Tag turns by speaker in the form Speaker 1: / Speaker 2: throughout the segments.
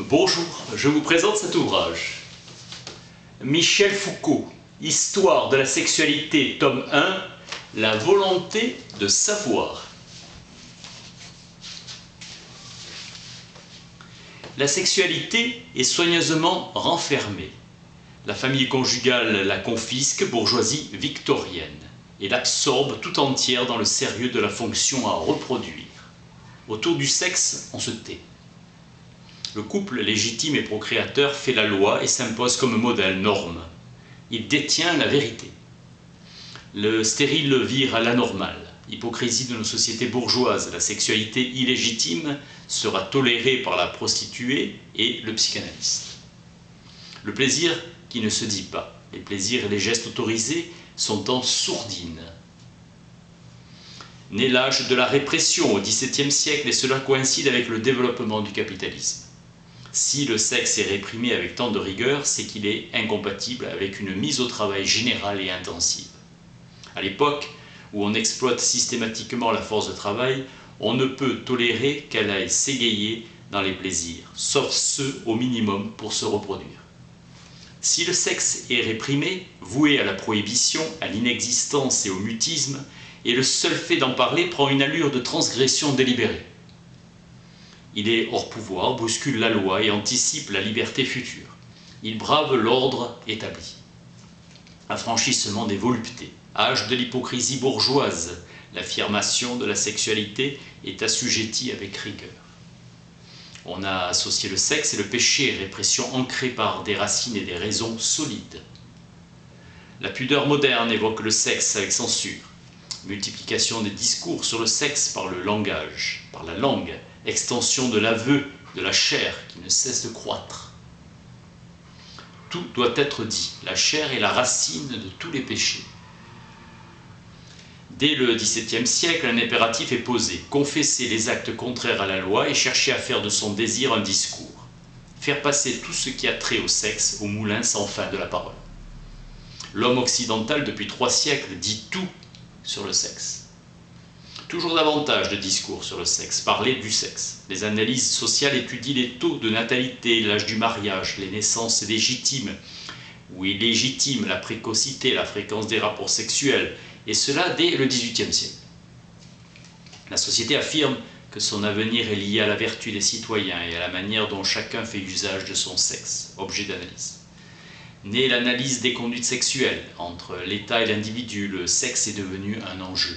Speaker 1: Bonjour, je vous présente cet ouvrage. Michel Foucault, Histoire de la sexualité, tome 1, La volonté de savoir. La sexualité est soigneusement renfermée. La famille conjugale la confisque, bourgeoisie victorienne, et l'absorbe tout entière dans le sérieux de la fonction à reproduire. Autour du sexe, on se tait. Le couple légitime et procréateur fait la loi et s'impose comme modèle, norme. Il détient la vérité. Le stérile vire à l'anormal. Hypocrisie de nos sociétés bourgeoises, la sexualité illégitime sera tolérée par la prostituée et le psychanalyste. Le plaisir qui ne se dit pas, les plaisirs et les gestes autorisés sont en sourdine. Né l'âge de la répression au XVIIe siècle, et cela coïncide avec le développement du capitalisme. Si le sexe est réprimé avec tant de rigueur, c'est qu'il est incompatible avec une mise au travail générale et intensive. À l'époque où on exploite systématiquement la force de travail, on ne peut tolérer qu'elle aille s'égayer dans les plaisirs, sauf ceux au minimum pour se reproduire. Si le sexe est réprimé, voué à la prohibition, à l'inexistence et au mutisme, et le seul fait d'en parler prend une allure de transgression délibérée. Il est hors pouvoir, bouscule la loi et anticipe la liberté future. Il brave l'ordre établi. Affranchissement des voluptés, âge de l'hypocrisie bourgeoise, l'affirmation de la sexualité est assujettie avec rigueur. On a associé le sexe et le péché, répression ancrée par des racines et des raisons solides. La pudeur moderne évoque le sexe avec censure. Multiplication des discours sur le sexe par le langage, par la langue, extension de l'aveu, de la chair qui ne cesse de croître. Tout doit être dit, la chair est la racine de tous les péchés. Dès le XVIIe siècle, un impératif est posé, confesser les actes contraires à la loi et chercher à faire de son désir un discours, faire passer tout ce qui a trait au sexe au moulin sans fin de la parole. L'homme occidental, depuis 3 siècles, dit tout sur le sexe. Toujours davantage de discours sur le sexe, parler du sexe. Les analyses sociales étudient les taux de natalité, l'âge du mariage, les naissances légitimes ou illégitimes, la précocité, la fréquence des rapports sexuels, et cela dès le XVIIIe siècle. La société affirme que son avenir est lié à la vertu des citoyens et à la manière dont chacun fait usage de son sexe, objet d'analyse. Née l'analyse des conduites sexuelles, entre l'État et l'individu, le sexe est devenu un enjeu.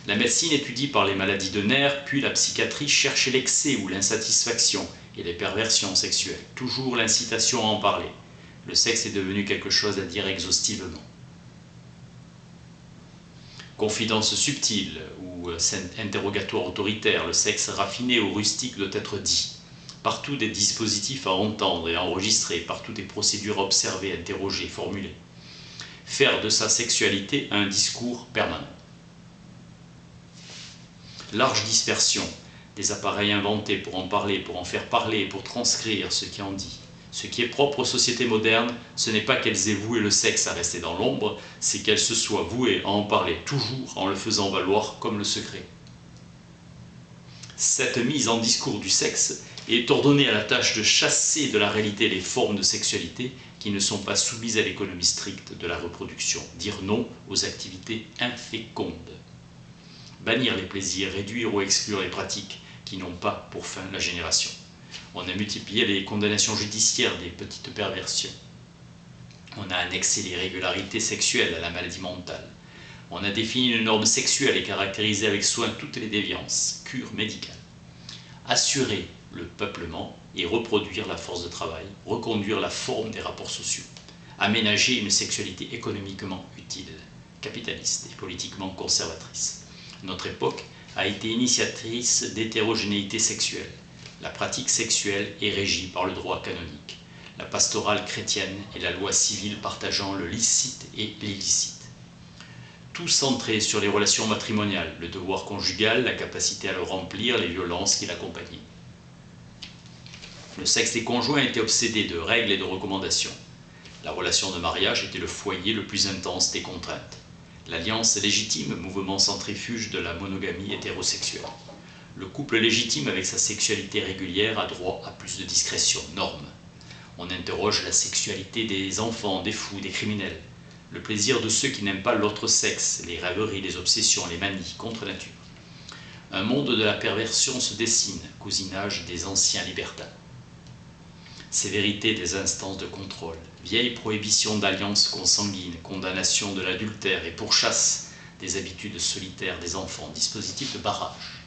Speaker 1: La médecine étudie par les maladies de nerfs, puis la psychiatrie cherche l'excès ou l'insatisfaction et les perversions sexuelles. Toujours l'incitation à en parler. Le sexe est devenu quelque chose à dire exhaustivement. Confidence subtile ou interrogatoire autoritaire, le sexe raffiné ou rustique doit être dit. Partout des dispositifs à entendre et à enregistrer, partout des procédures à observer, interroger, formuler. Faire de sa sexualité un discours permanent. Large dispersion, des appareils inventés pour en parler, pour en faire parler, pour transcrire ce qui en dit. Ce qui est propre aux sociétés modernes, ce n'est pas qu'elles aient voué le sexe à rester dans l'ombre, c'est qu'elles se soient vouées à en parler toujours en le faisant valoir comme le secret. Cette mise en discours du sexe est ordonnée à la tâche de chasser de la réalité les formes de sexualité qui ne sont pas soumises à l'économie stricte de la reproduction, dire non aux activités infécondes. Bannir les plaisirs, réduire ou exclure les pratiques qui n'ont pas pour fin la génération. On a multiplié les condamnations judiciaires des petites perversions. On a annexé l'irrégularité sexuelle à la maladie mentale. On a défini une norme sexuelle et caractérisé avec soin toutes les déviances, cure médicale. Assurer le peuplement et reproduire la force de travail, reconduire la forme des rapports sociaux. Aménager une sexualité économiquement utile, capitaliste et politiquement conservatrice. Notre époque a été initiatrice d'hétérogénéité sexuelle. La pratique sexuelle est régie par le droit canonique, la pastorale chrétienne et la loi civile partageant le licite et l'illicite. Tout centré sur les relations matrimoniales, le devoir conjugal, la capacité à le remplir, les violences qui l'accompagnaient. Le sexe des conjoints était obsédé de règles et de recommandations. La relation de mariage était le foyer le plus intense des contraintes. L'alliance légitime, mouvement centrifuge de la monogamie hétérosexuelle. Le couple légitime avec sa sexualité régulière a droit à plus de discrétion, norme. On interroge la sexualité des enfants, des fous, des criminels. Le plaisir de ceux qui n'aiment pas l'autre sexe, les rêveries, les obsessions, les manies, contre nature. Un monde de la perversion se dessine, cousinage des anciens libertins. Sévérité des instances de contrôle, vieille prohibition d'alliances consanguines, condamnation de l'adultère et pourchasse des habitudes solitaires des enfants, dispositif de barrage.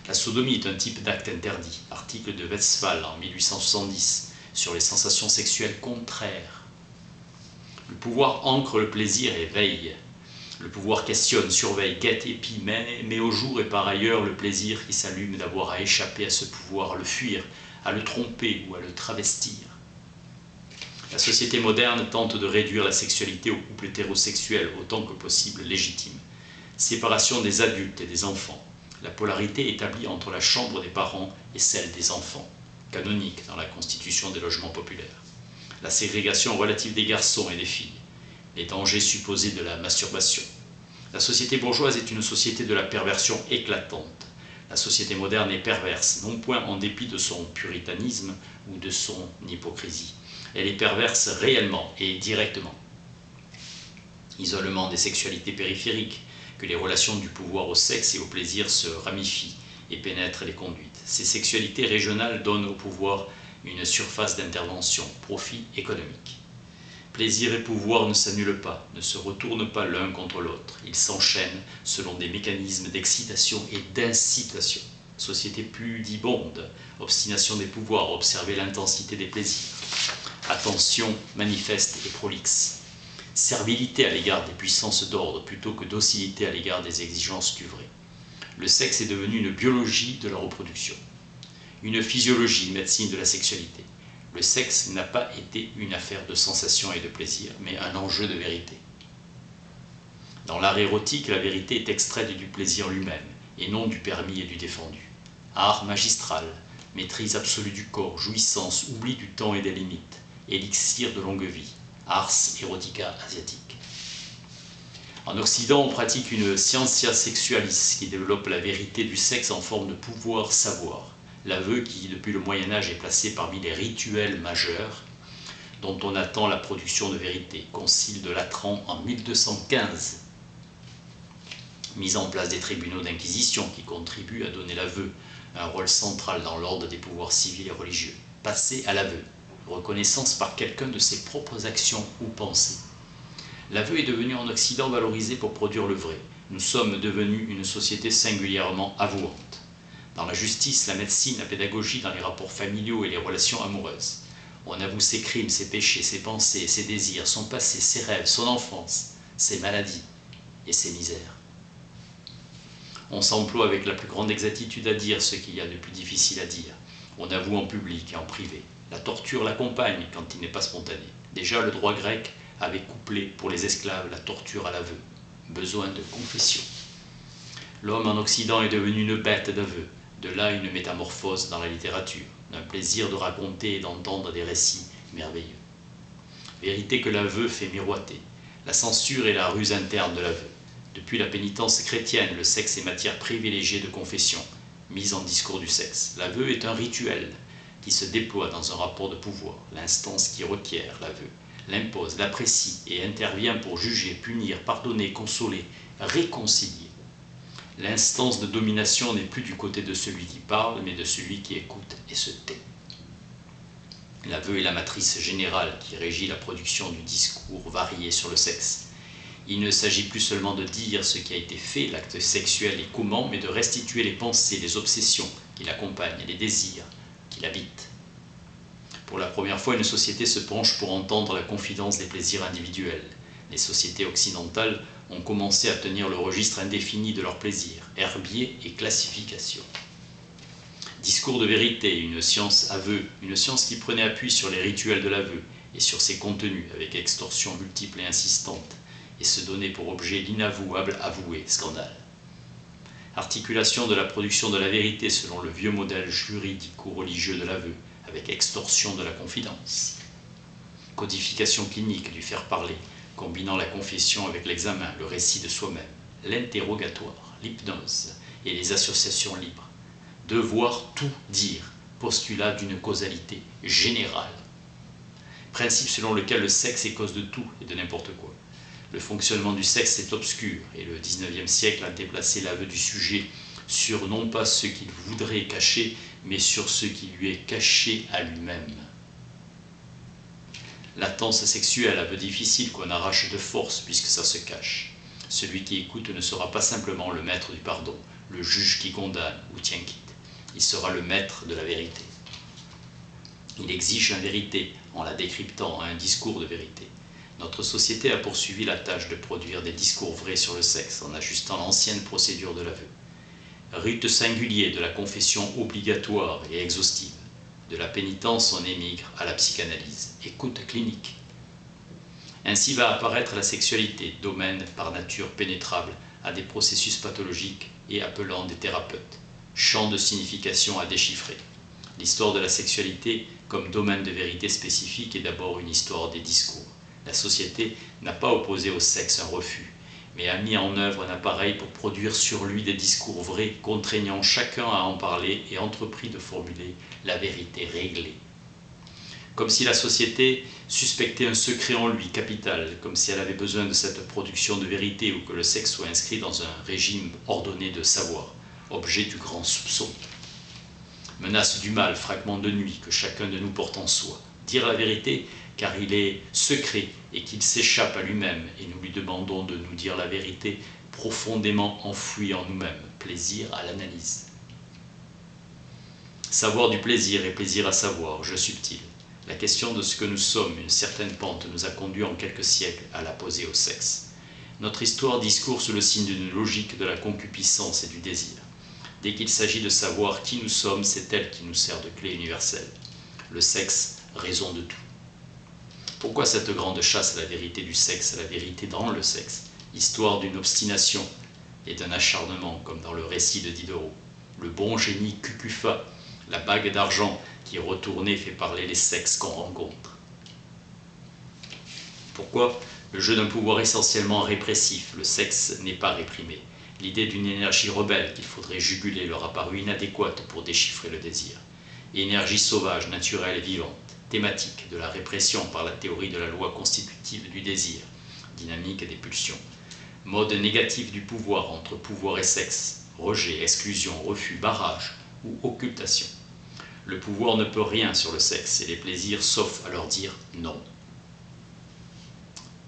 Speaker 1: La sodomie est un type d'acte interdit, article de Westphal en 1870, sur les sensations sexuelles contraires. Le pouvoir ancre le plaisir et veille. Le pouvoir questionne, surveille, guette, épie, met au jour et par ailleurs le plaisir qui s'allume d'avoir à échapper à ce pouvoir, à le fuir, à le tromper ou à le travestir. La société moderne tente de réduire la sexualité au couple hétérosexuel autant que possible légitime. Séparation des adultes et des enfants. La polarité établie entre la chambre des parents et celle des enfants, canonique dans la constitution des logements populaires. La ségrégation relative des garçons et des filles. Les dangers supposés de la masturbation. La société bourgeoise est une société de la perversion éclatante. La société moderne est perverse, non point en dépit de son puritanisme ou de son hypocrisie. Elle est perverse réellement et directement. Isolement des sexualités périphériques, que les relations du pouvoir au sexe et au plaisir se ramifient et pénètrent les conduites. Ces sexualités régionales donnent au pouvoir une surface d'intervention, profit économique. Plaisir et pouvoir ne s'annulent pas, ne se retournent pas l'un contre l'autre. Ils s'enchaînent selon des mécanismes d'excitation et d'incitation. Société pudibonde, obstination des pouvoirs, observer l'intensité des plaisirs. Attention manifeste et prolixe. Servilité à l'égard des puissances d'ordre plutôt que docilité à l'égard des exigences du vrai. Le sexe est devenu une biologie de la reproduction. Une physiologie, une médecine de la sexualité. Le sexe n'a pas été une affaire de sensation et de plaisir, mais un enjeu de vérité. Dans l'art érotique, la vérité est extraite du plaisir lui-même, et non du permis et du défendu. Art magistral, maîtrise absolue du corps, jouissance, oubli du temps et des limites, élixir de longue vie, ars erotica asiatique. En Occident, on pratique une scientia sexualis qui développe la vérité du sexe en forme de pouvoir-savoir. L'aveu qui, depuis le Moyen-Âge, est placé parmi les rituels majeurs dont on attend la production de vérité. Concile de Latran en 1215. Mise en place des tribunaux d'inquisition qui contribuent à donner l'aveu, un rôle central dans l'ordre des pouvoirs civils et religieux. Passer à l'aveu, reconnaissance par quelqu'un de ses propres actions ou pensées. L'aveu est devenu en Occident valorisé pour produire le vrai. Nous sommes devenus une société singulièrement avouante. Dans la justice, la médecine, la pédagogie, dans les rapports familiaux et les relations amoureuses. On avoue ses crimes, ses péchés, ses pensées, ses désirs, son passé, ses rêves, son enfance, ses maladies et ses misères. On s'emploie avec la plus grande exactitude à dire ce qu'il y a de plus difficile à dire. On avoue en public et en privé. La torture l'accompagne quand il n'est pas spontané. Déjà, le droit grec avait couplé pour les esclaves la torture à l'aveu. Besoin de confession. L'homme en Occident est devenu une bête d'aveu. De là une métamorphose dans la littérature, d'un plaisir de raconter et d'entendre des récits merveilleux. Vérité que l'aveu fait miroiter, la censure et la ruse interne de l'aveu. Depuis la pénitence chrétienne, le sexe est matière privilégiée de confession, mise en discours du sexe. L'aveu est un rituel qui se déploie dans un rapport de pouvoir. L'instance qui requiert l'aveu, l'impose, l'apprécie et intervient pour juger, punir, pardonner, consoler, réconcilier. L'instance de domination n'est plus du côté de celui qui parle, mais de celui qui écoute et se tait. L'aveu est la matrice générale qui régit la production du discours varié sur le sexe. Il ne s'agit plus seulement de dire ce qui a été fait, l'acte sexuel et comment, mais de restituer les pensées, les obsessions qui l'accompagnent et les désirs qui l'habitent. Pour la première fois, une société se penche pour entendre la confidence des plaisirs individuels. Les sociétés occidentales ont commencé à tenir le registre indéfini de leurs plaisirs, herbier et classification. Discours de vérité, une science aveu, une science qui prenait appui sur les rituels de l'aveu et sur ses contenus avec extorsion multiple et insistante, et se donnait pour objet l'inavouable avoué, scandale. Articulation de la production de la vérité selon le vieux modèle juridico-religieux de l'aveu, avec extorsion de la confidence. Codification clinique du faire-parler, combinant la confession avec l'examen, le récit de soi-même, l'interrogatoire, l'hypnose et les associations libres. devoir tout dire, postulat d'une causalité générale. Principe selon lequel le sexe est cause de tout et de n'importe quoi. Le fonctionnement du sexe est obscur et le XIXe siècle a déplacé l'aveu du sujet sur non pas ce qu'il voudrait cacher, mais sur ce qui lui est caché à lui-même. Latence sexuelle, aveu difficile qu'on arrache de force puisque ça se cache. Celui qui écoute ne sera pas simplement le maître du pardon, le juge qui condamne ou tient quitte. Il sera le maître de la vérité. Il exige une vérité en la décryptant à un discours de vérité. Notre société a poursuivi la tâche de produire des discours vrais sur le sexe en ajustant l'ancienne procédure de l'aveu. Rite singulier de la confession obligatoire et exhaustive. De la pénitence, on émigre à la psychanalyse. Écoute clinique. Ainsi va apparaître la sexualité, domaine par nature pénétrable à des processus pathologiques et appelant des thérapeutes. Champ de signification à déchiffrer. L'histoire de la sexualité comme domaine de vérité spécifique est d'abord une histoire des discours. La société n'a pas opposé au sexe un refus, mais a mis en œuvre un appareil pour produire sur lui des discours vrais, contraignant chacun à en parler et entrepris de formuler la vérité réglée. Comme si la société suspectait un secret en lui capital, comme si elle avait besoin de cette production de vérité ou que le sexe soit inscrit dans un régime ordonné de savoir, objet du grand soupçon. Menace du mal, fragment de nuit que chacun de nous porte en soi. Dire la vérité, car il est secret et qu'il s'échappe à lui-même, et nous lui demandons de nous dire la vérité profondément enfouie en nous-mêmes. Plaisir à l'analyse. Savoir du plaisir et plaisir à savoir, jeu subtil. La question de ce que nous sommes, une certaine pente, nous a conduit en quelques siècles à la poser au sexe. Notre histoire discourt sous le signe d'une logique de la concupiscence et du désir. Dès qu'il s'agit de savoir qui nous sommes, c'est elle qui nous sert de clé universelle. Le sexe, raison de tout. Pourquoi cette grande chasse à la vérité du sexe, à la vérité dans le sexe? Histoire d'une obstination et d'un acharnement, comme dans le récit de Diderot. Le bon génie Cucufa, la bague d'argent qui retournée fait parler les sexes qu'on rencontre. Pourquoi? Le jeu d'un pouvoir essentiellement répressif, le sexe n'est pas réprimé. L'idée d'une énergie rebelle qu'il faudrait juguler leur a paru inadéquate pour déchiffrer le désir. Énergie sauvage, naturelle et vivante, thématique de la répression par la théorie de la loi constitutive du désir, dynamique des pulsions. Mode négatif du pouvoir entre pouvoir et sexe, rejet, exclusion, refus, barrage ou occultation. Le pouvoir ne peut rien sur le sexe et les plaisirs sauf à leur dire non.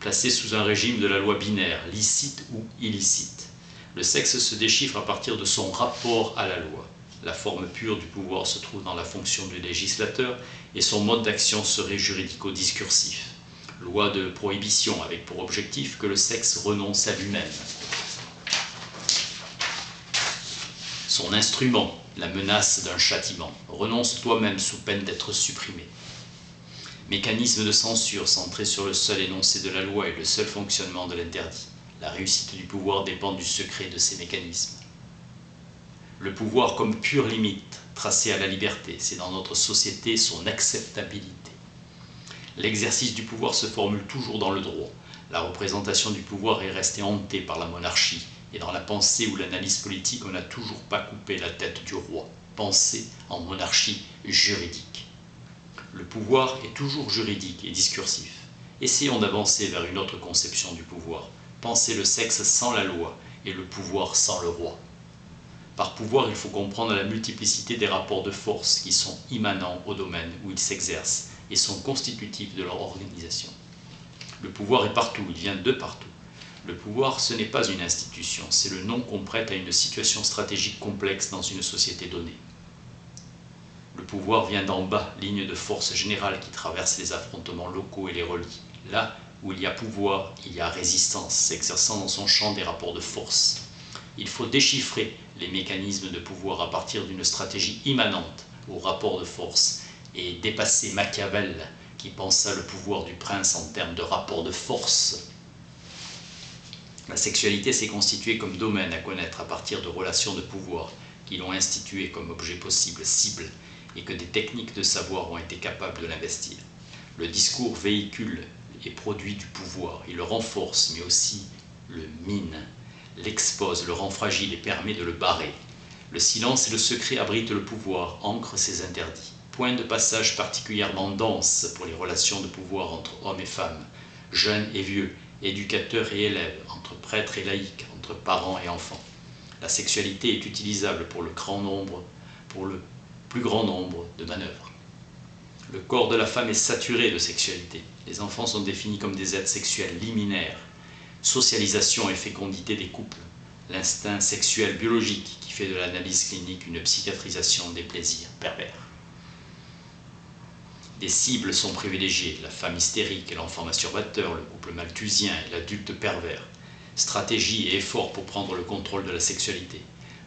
Speaker 1: Placé sous un régime de la loi binaire, licite ou illicite, le sexe se déchiffre à partir de son rapport à la loi. La forme pure du pouvoir se trouve dans la fonction du législateur et son mode d'action serait juridico-discursif. Loi de prohibition avec pour objectif que le sexe renonce à lui-même. Son instrument, la menace d'un châtiment. Renonce toi-même sous peine d'être supprimé. Mécanisme de censure centré sur le seul énoncé de la loi et le seul fonctionnement de l'interdit. La réussite du pouvoir dépend du secret de ces mécanismes. Le pouvoir comme pure limite, tracée à la liberté, c'est dans notre société son acceptabilité. L'exercice du pouvoir se formule toujours dans le droit. La représentation du pouvoir est restée hantée par la monarchie, et dans la pensée ou l'analyse politique, on n'a toujours pas coupé la tête du roi. Pensée en monarchie juridique. Le pouvoir est toujours juridique et discursif. Essayons d'avancer vers une autre conception du pouvoir. Penser le sexe sans la loi et le pouvoir sans le roi. Par pouvoir, il faut comprendre la multiplicité des rapports de force qui sont immanents au domaine où ils s'exercent et sont constitutifs de leur organisation. Le pouvoir est partout, il vient de partout. Le pouvoir, ce n'est pas une institution, c'est le nom qu'on prête à une situation stratégique complexe dans une société donnée. Le pouvoir vient d'en bas, ligne de force générale qui traverse les affrontements locaux et les relie. Là où il y a pouvoir, il y a résistance, s'exerçant dans son champ des rapports de force. Il faut déchiffrer les mécanismes de pouvoir à partir d'une stratégie immanente aux rapports de force et dépasser Machiavel qui pensa le pouvoir du prince en termes de rapports de force. La sexualité s'est constituée comme domaine à connaître à partir de relations de pouvoir qui l'ont instituée comme objet possible, cible, et que des techniques de savoir ont été capables de l'investir. Le discours véhicule et produit du pouvoir, il le renforce mais aussi le mine, l'expose, le rend fragile et permet de le barrer. Le silence et le secret abritent le pouvoir, ancrent ses interdits. Point de passage particulièrement dense pour les relations de pouvoir entre hommes et femmes, jeunes et vieux, éducateurs et élèves, entre prêtres et laïcs, entre parents et enfants. La sexualité est utilisable pour le plus grand nombre de manœuvres. Le corps de la femme est saturé de sexualité. Les enfants sont définis comme des êtres sexuels liminaires. Socialisation et fécondité des couples. L'instinct sexuel biologique qui fait de l'analyse clinique une psychiatrisation des plaisirs pervers. Des cibles sont privilégiées, la femme hystérique et l'enfant masturbateur, le couple malthusien et l'adulte pervers. Stratégie et effort pour prendre le contrôle de la sexualité.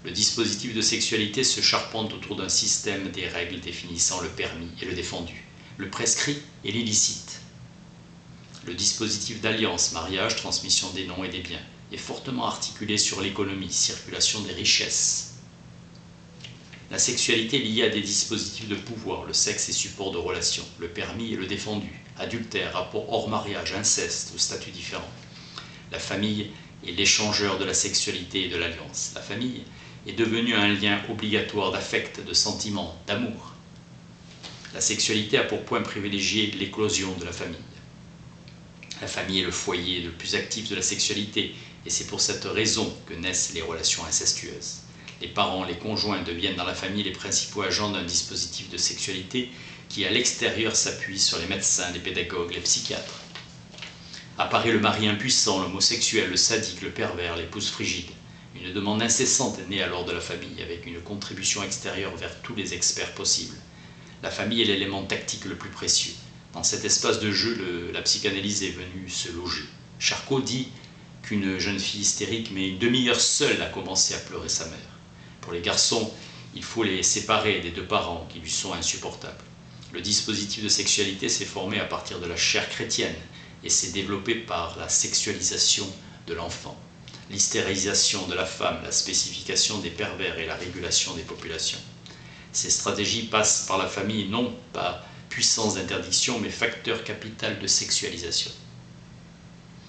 Speaker 1: Le dispositif de sexualité se charpente autour d'un système des règles définissant le permis et le défendu, le prescrit et l'illicite. Le dispositif d'alliance, mariage, transmission des noms et des biens est fortement articulé sur l'économie, circulation des richesses. La sexualité est liée à des dispositifs de pouvoir, le sexe est support de relations, le permis et le défendu, adultère, rapport hors mariage, inceste ou statut différent. La famille est l'échangeur de la sexualité et de l'alliance. La famille est devenue un lien obligatoire d'affect, de sentiment, d'amour. La sexualité a pour point privilégié l'éclosion de la famille. La famille est le foyer le plus actif de la sexualité et c'est pour cette raison que naissent les relations incestueuses. Les parents, les conjoints deviennent dans la famille les principaux agents d'un dispositif de sexualité qui à l'extérieur s'appuie sur les médecins, les pédagogues, les psychiatres. Apparaît le mari impuissant, l'homosexuel, le sadique, le pervers, l'épouse frigide. Une demande incessante est née alors de la famille, avec une contribution extérieure vers tous les experts possibles. La famille est l'élément tactique le plus précieux. Dans cet espace de jeu, la psychanalyse est venue se loger. Charcot dit qu'une jeune fille hystérique met une demi-heure seule à commencer à pleurer sa mère. Pour les garçons, il faut les séparer des deux parents qui lui sont insupportables. Le dispositif de sexualité s'est formé à partir de la chair chrétienne et s'est développé par la sexualisation de l'enfant, l'hystérisation de la femme, la spécification des pervers et la régulation des populations. Ces stratégies passent par la famille, non pas puissance d'interdiction, mais facteur capital de sexualisation.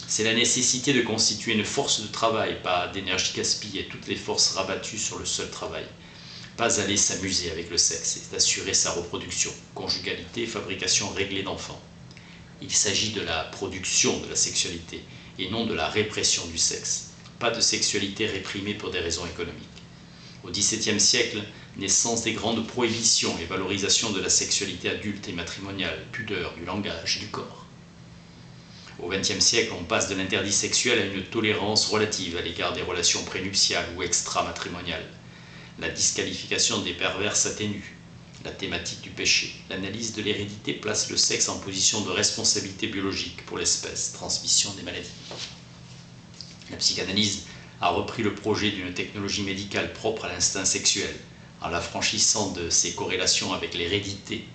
Speaker 1: C'est la nécessité de constituer une force de travail, pas d'énergie gaspillée, toutes les forces rabattues sur le seul travail. Pas aller s'amuser avec le sexe, c'est assurer sa reproduction, conjugalité, fabrication réglée d'enfants. Il s'agit de la production de la sexualité et non de la répression du sexe. Pas de sexualité réprimée pour des raisons économiques. Au XVIIe siècle, naissance des grandes prohibitions et valorisation de la sexualité adulte et matrimoniale, pudeur du langage et du corps. Au XXe siècle, on passe de l'interdit sexuel à une tolérance relative à l'égard des relations prénuptiales ou extramatrimoniales. La disqualification des pervers s'atténue. La thématique du péché. L'analyse de l'hérédité place le sexe en position de responsabilité biologique pour l'espèce, transmission des maladies. La psychanalyse a repris le projet d'une technologie médicale propre à l'instinct sexuel, en l'affranchissant de ses corrélations avec l'hérédité,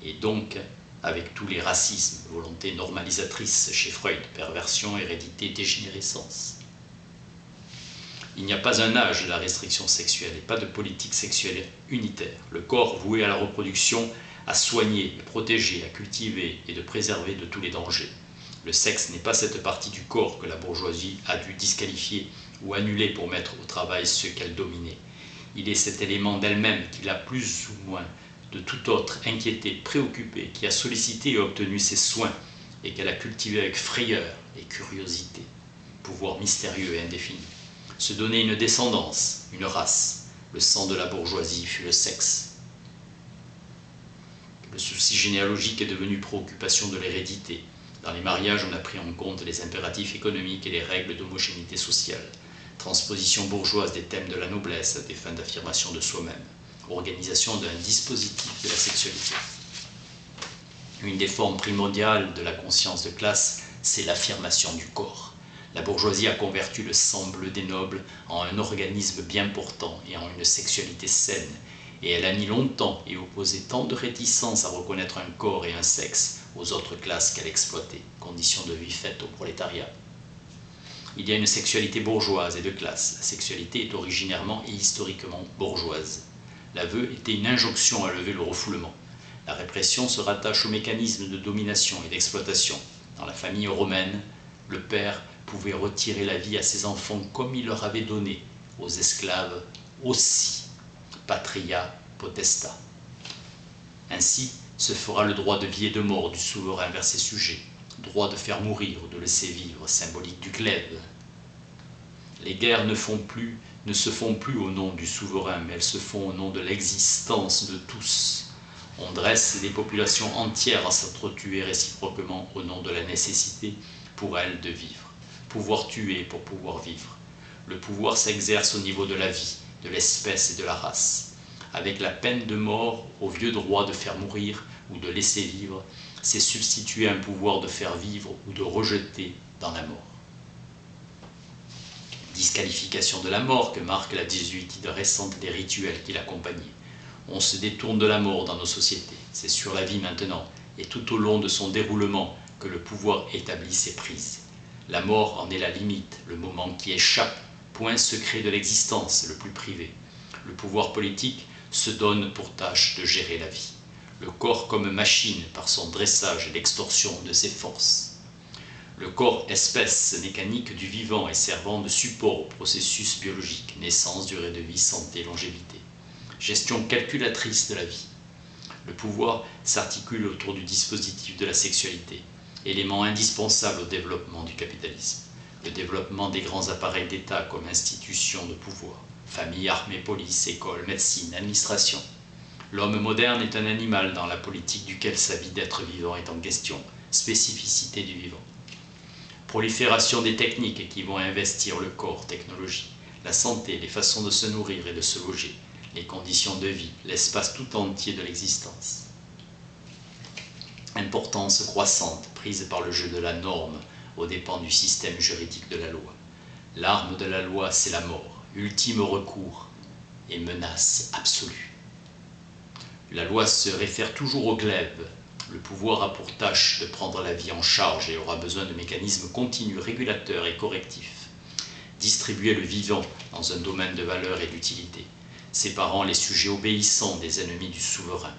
Speaker 1: et donc avec tous les racismes, volonté normalisatrice chez Freud, perversion, hérédité, dégénérescence. Il n'y a pas un âge de la restriction sexuelle et pas de politique sexuelle unitaire. Le corps voué à la reproduction, à soigner, à protéger, à cultiver et de préserver de tous les dangers. Le sexe n'est pas cette partie du corps que la bourgeoisie a dû disqualifier ou annuler pour mettre au travail ceux qu'elle dominait. Il est cet élément d'elle-même qui l'a plus ou moins de tout autre inquiété, préoccupé, qui a sollicité et obtenu ses soins et qu'elle a cultivé avec frayeur et curiosité, pouvoir mystérieux et indéfini. Se donner une descendance, une race. Le sang de la bourgeoisie fut le sexe. Le souci généalogique est devenu préoccupation de l'hérédité. Dans les mariages, on a pris en compte les impératifs économiques et les règles d'homogénéité sociale. Transposition bourgeoise des thèmes de la noblesse à des fins d'affirmation de soi-même. Organisation d'un dispositif de la sexualité. Une des formes primordiales de la conscience de classe, c'est l'affirmation du corps. La bourgeoisie a converti le sang bleu des nobles en un organisme bien portant et en une sexualité saine, et elle a mis longtemps et opposé tant de réticence à reconnaître un corps et un sexe aux autres classes qu'elle exploitait, condition de vie faite au prolétariat. Il y a une sexualité bourgeoise et de classe. La sexualité est originairement et historiquement bourgeoise. L'aveu était une injonction à lever le refoulement. La répression se rattache au mécanisme de domination et d'exploitation. Dans la famille romaine, le père pouvait retirer la vie à ses enfants comme il leur avait donné, aux esclaves aussi. patria potestas. Ainsi se fera le droit de vie et de mort du souverain vers ses sujets, droit de faire mourir ou de laisser vivre, symbolique du glaive. Les guerres ne se font plus au nom du souverain, mais elles se font au nom de l'existence de tous. On dresse des populations entières à s'entretuer réciproquement au nom de la nécessité pour elles de vivre. Pouvoir tuer pour pouvoir vivre. Le pouvoir s'exerce au niveau de la vie, de l'espèce et de la race. Avec la peine de mort, au vieux droit de faire mourir ou de laisser vivre, c'est substituer un pouvoir de faire vivre ou de rejeter dans la mort. Disqualification de la mort que marque la désuétude récente des rituels qui l'accompagnaient. On se détourne de la mort dans nos sociétés, c'est sur la vie maintenant, et tout au long de son déroulement que le pouvoir établit ses prises. La mort en est la limite, le moment qui échappe, point secret de l'existence, le plus privé. Le pouvoir politique se donne pour tâche de gérer la vie. Le corps comme machine par son dressage et l'extorsion de ses forces. Le corps, espèce mécanique du vivant et servant de support au processus biologique, naissance, durée de vie, santé, longévité. Gestion calculatrice de la vie. Le pouvoir s'articule autour du dispositif de la sexualité, élément indispensable au développement du capitalisme. Le développement des grands appareils d'État comme institutions de pouvoir, famille, armée, police, école, médecine, administration. L'homme moderne est un animal dans la politique duquel sa vie d'être vivant est en question, spécificité du vivant. Prolifération des techniques qui vont investir le corps, technologie, la santé, les façons de se nourrir et de se loger, les conditions de vie, l'espace tout entier de l'existence. Importance croissante prise par le jeu de la norme aux dépens du système juridique de la loi. L'arme de la loi, c'est la mort, ultime recours et menace absolue. La loi se réfère toujours au glaive. Le pouvoir a pour tâche de prendre la vie en charge et aura besoin de mécanismes continus, régulateurs et correctifs. Distribuer le vivant dans un domaine de valeur et d'utilité, séparant les sujets obéissants des ennemis du souverain.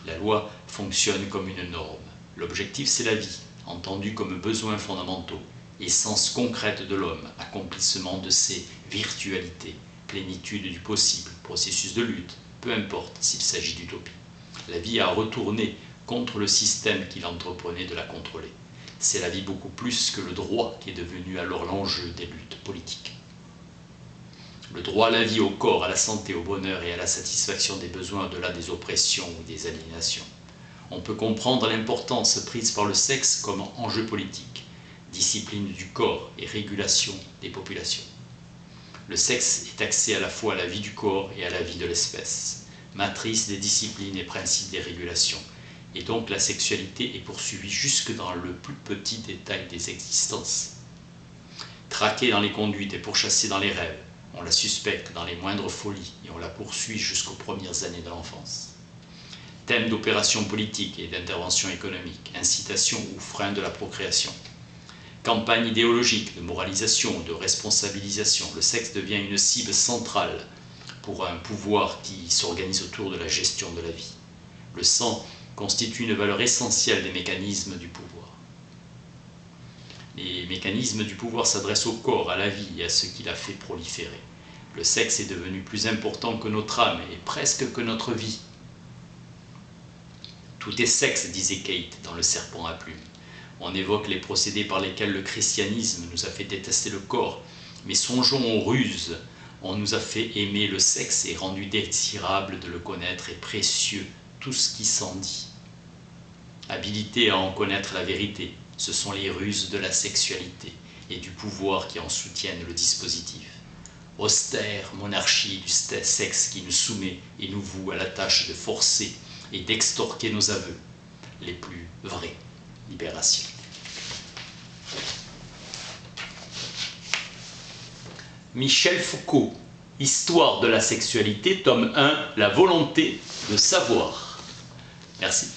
Speaker 1: La loi fonctionne comme une norme. L'objectif, c'est la vie, entendue comme besoins fondamentaux, essence concrète de l'homme, accomplissement de ses virtualités, plénitude du possible, processus de lutte, peu importe s'il s'agit d'utopie. La vie a retourné contre le système qu'il entreprenait de la contrôler. C'est la vie beaucoup plus que le droit qui est devenu alors l'enjeu des luttes politiques. Le droit à la vie, au corps, à la santé, au bonheur et à la satisfaction des besoins au-delà des oppressions ou des aliénations. On peut comprendre l'importance prise par le sexe comme enjeu politique, discipline du corps et régulation des populations. Le sexe est axé à la fois à la vie du corps et à la vie de l'espèce, matrice des disciplines et principe des régulations, et donc la sexualité est poursuivie jusque dans le plus petit détail des existences. Traquée dans les conduites et pourchassée dans les rêves, on la suspecte dans les moindres folies et on la poursuit jusqu'aux premières années de l'enfance. Thème d'opérations politiques et d'intervention économique, incitation ou frein de la procréation. Campagne idéologique de moralisation, de responsabilisation, le sexe devient une cible centrale pour un pouvoir qui s'organise autour de la gestion de la vie. Le sang constitue une valeur essentielle des mécanismes du pouvoir. Les mécanismes du pouvoir s'adressent au corps, à la vie et à ce qui la fait proliférer. Le sexe est devenu plus important que notre âme et presque que notre vie. Tout est sexe, disait Kate dans Le Serpent à plumes. On évoque les procédés par lesquels le christianisme nous a fait détester le corps, mais songeons aux ruses. On nous a fait aimer le sexe et rendu désirable de le connaître et précieux tout ce qui s'en dit. Habilité à en connaître la vérité, ce sont les ruses de la sexualité et du pouvoir qui en soutiennent le dispositif. Austère monarchie du sexe qui nous soumet et nous voue à la tâche de forcer et d'extorquer nos aveux, les plus vraies libérations. Michel Foucault, Histoire de la sexualité, tome 1, La volonté de savoir. Merci.